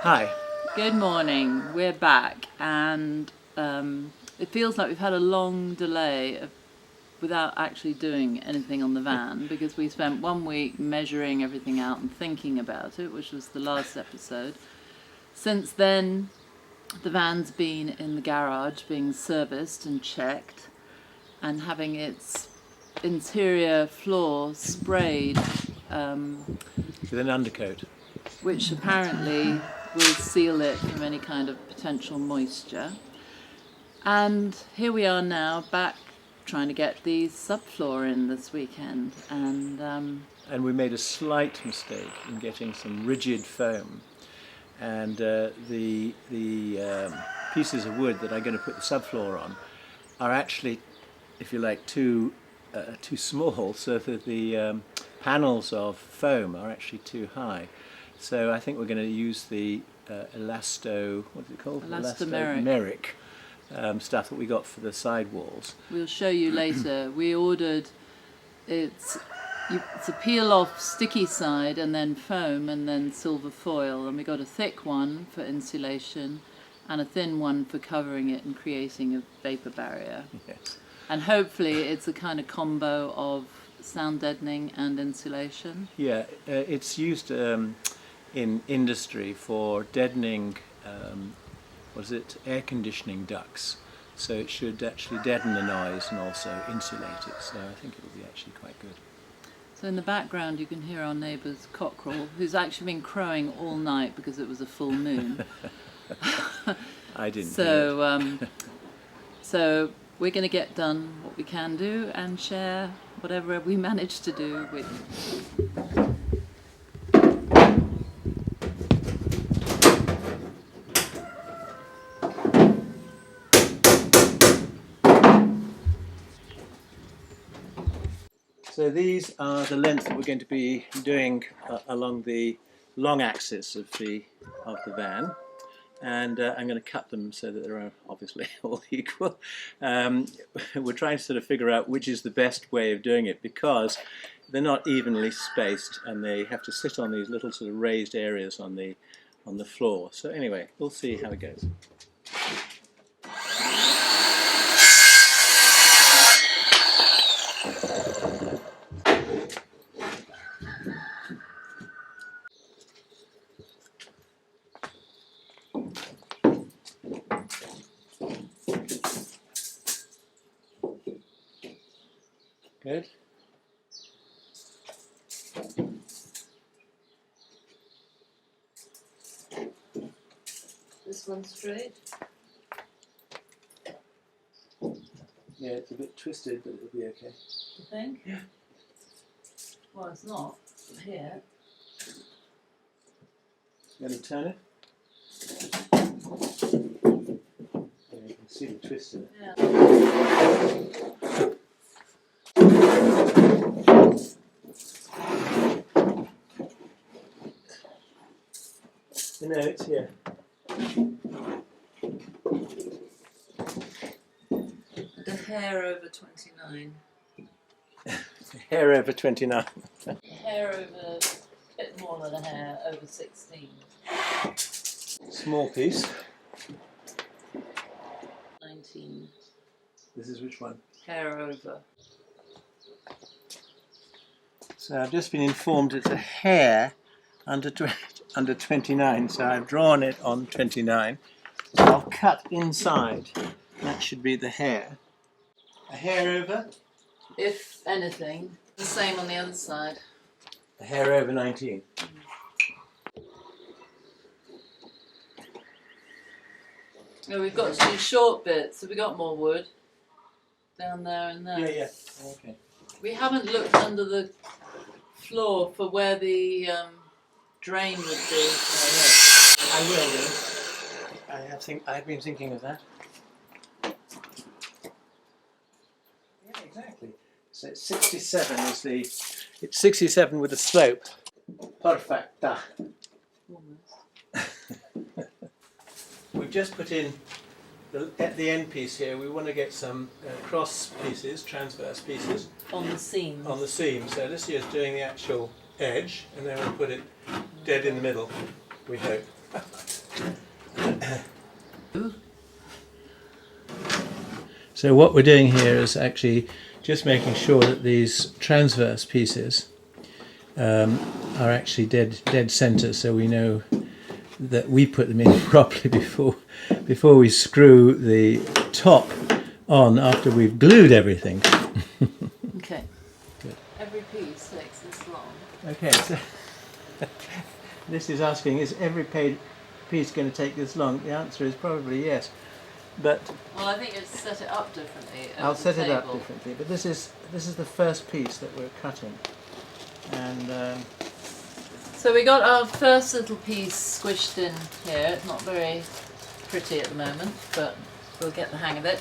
Hi. Good morning. We're back, and it feels like we've had a long delay without actually doing anything on the van because we spent 1 week measuring everything out and thinking about it, which was the last episode. Since then, the van's been in the garage being serviced and checked and having its interior floor sprayed With an undercoat. which apparently will seal it from any kind of potential moisture. And here we are now, back trying to get the subfloor in this weekend. And we made a slight mistake in getting some rigid foam. And the pieces of wood that I'm going to put the subfloor on are actually, if you like, too small, so that the panels of foam are actually too high. So I think we're going to use the elastomeric stuff that we got for the side walls. We'll show you later. We ordered, it's a peel-off sticky side and then foam and then silver foil, and we got a thick one for insulation and a thin one for covering it and creating a vapor barrier. Yes. And hopefully it's a kind of combo of sound deadening and insulation. Yeah, it's used in industry for deadening, air conditioning ducts. So it should actually deaden the noise and also insulate it. So I think it will be actually quite good. So in the background you can hear our neighbour's cockerel, who's actually been crowing all night because it was a full moon. I didn't. So we're going to get done what we can do and share whatever we manage to do with you. So these are the length that we're going to be doing along the long axis of the van, and I'm going to cut them so that they're obviously all equal. We're trying to sort of figure out which is the best way of doing it because they're not evenly spaced and they have to sit on these little sort of raised areas on the floor. So anyway, we'll see how it goes. Good. This one's straight? Yeah, it's a bit twisted, but it'll be okay. You think? Yeah. Well, it's not here. You want to turn it? Yeah, you can see the twist in it. Yeah. No, it's here. And a hair over 29. Hair over 29. Hair over, a bit more than a hair, over 16. Small piece. 19. This is which one? Hair over. So I've just been informed it's a hair under 29, so I've drawn it on 29. So I'll cut inside. That should be the hair. A hair over? If anything, the same on the other side. A hair over 19. Oh, we've got to do short bits. Have we got more wood? Down there and there. Yeah. Okay. We haven't looked under the floor for where the drain would be. I will do. I've been thinking of that. Yeah, exactly. So it's 67 it's 67 with a slope. Perfecta. Almost. We've just put in at the end piece here. We want to get some cross pieces, transverse pieces On the seam. on the seam. So Alicia's doing the actual edge, and then we'll put it dead in the middle, we hope. So what we're doing here is actually just making sure that these transverse pieces are actually dead center, so we know that we put them in properly before we screw the top on after we've glued everything. Okay. Good. Every piece takes this long. Okay, so this is asking, is every piece going to take this long? The answer is probably yes. But well, I think it's set it up differently. I'll set it up differently. But this is the first piece that we're cutting, and so we got our first little piece squished in here. It's not very pretty at the moment, but we'll get the hang of it.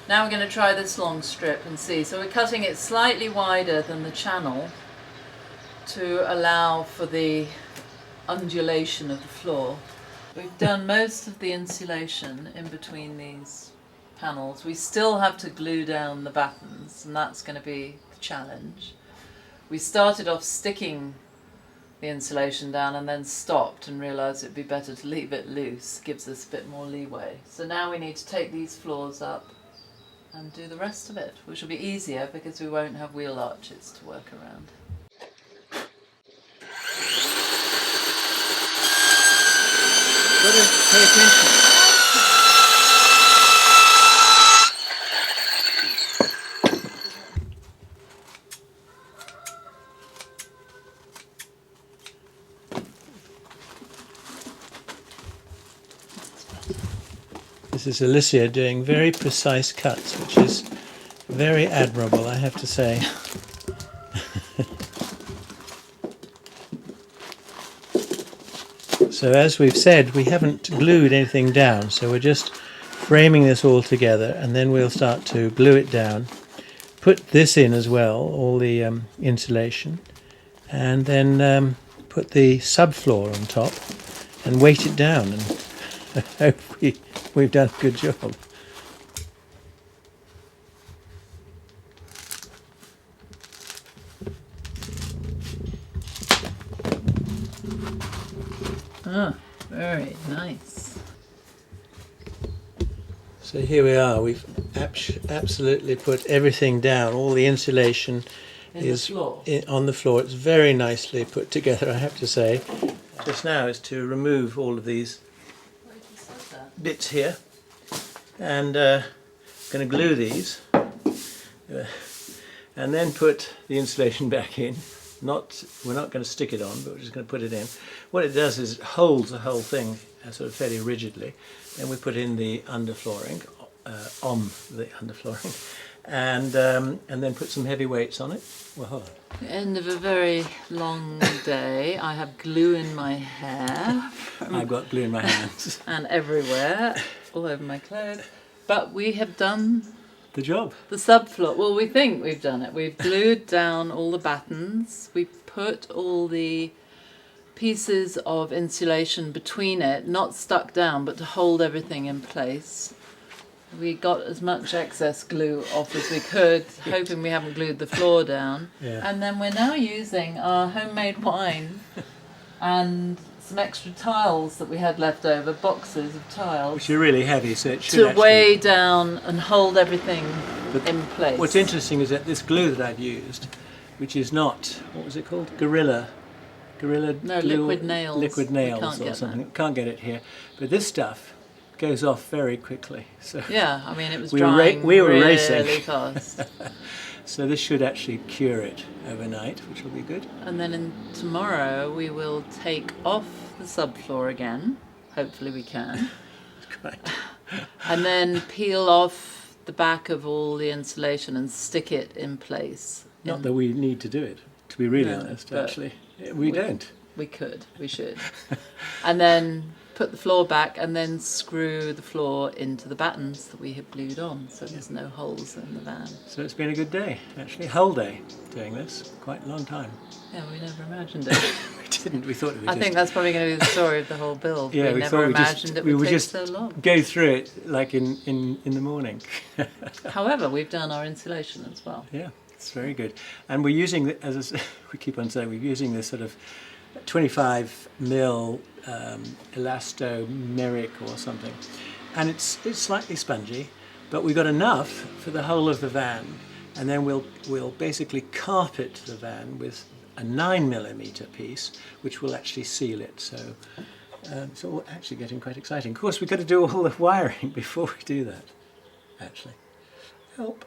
Now we're going to try this long strip and see. So we're cutting it slightly wider than the channel to allow for the undulation of the floor. We've done most of the insulation in between these panels. We still have to glue down the battens, and that's going to be the challenge. We started off sticking the insulation down and then stopped and realised it'd be better to leave it loose. Gives us a bit more leeway. So now we need to take these floors up and do the rest of it, which will be easier because we won't have wheel arches to work around. got to pay attention. This is Alicia doing very precise cuts, which is very admirable, I have to say. So as we've said, we haven't glued anything down, so we're just framing this all together, and then we'll start to glue it down, put this in as well, all the insulation, and then put the subfloor on top and weight it down, and I hope we've done a good job. Ah, very nice. So here we are, we've absolutely put everything down, all the insulation is on the floor. It's very nicely put together, I have to say. Just now is to remove all of these bits here, and going to glue these and then put the insulation back in. We're not going to stick it on, but we're just going to put it in. What it does is it holds the whole thing sort of fairly rigidly. Then we put in the underflooring, on the underflooring, and then put some heavy weights on it. Well, hold on. The end of a very long day. I have glue in my hair. I've got glue in my hands. And everywhere, all over my clothes. But we have done the job. The subfloor. Well, we think we've done it. We've glued down all the battens. We've put all the pieces of insulation between it, not stuck down, but to hold everything in place. We got as much excess glue off as we could, hoping we haven't glued the floor down. Yeah. And then we're now using our homemade wine and some extra tiles that we had left over, boxes of tiles. Which are really heavy, so it should to actually weigh down and hold everything in place. What's interesting is that this glue that I've used, which is not, what was it called? Gorilla No, glue, liquid nails. Liquid nails or something. That. Can't get it here. But this stuff goes off very quickly. So yeah, I mean it was we drying were really racing. fast. So this should actually cure it overnight, which will be good. And then tomorrow we will take off the subfloor again. Hopefully we can. Great. And then peel off the back of all the insulation and stick it in place. Not that we need to do it, to be really honest, but actually. We don't. We could, we should. And then put the floor back and then screw the floor into the battens that we have glued on, so there's no holes in the van. So it's been a good day, actually, whole day doing this, quite a long time. Yeah, we never imagined it. We didn't, we thought it would I think that's probably going to be the story of the whole build. Yeah, we never imagined it would take so long. Go through it like in the morning. However, we've done our insulation as well. Yeah, it's very good. And we're using, we keep on saying, we're using this sort of 25 mil elastomeric or something, and it's slightly spongy, but we've got enough for the whole of the van, and then we'll basically carpet the van with a 9mm piece, which will actually seal it. So it's all actually getting quite exciting. Of course, we've got to do all the wiring before we do that. Actually, help.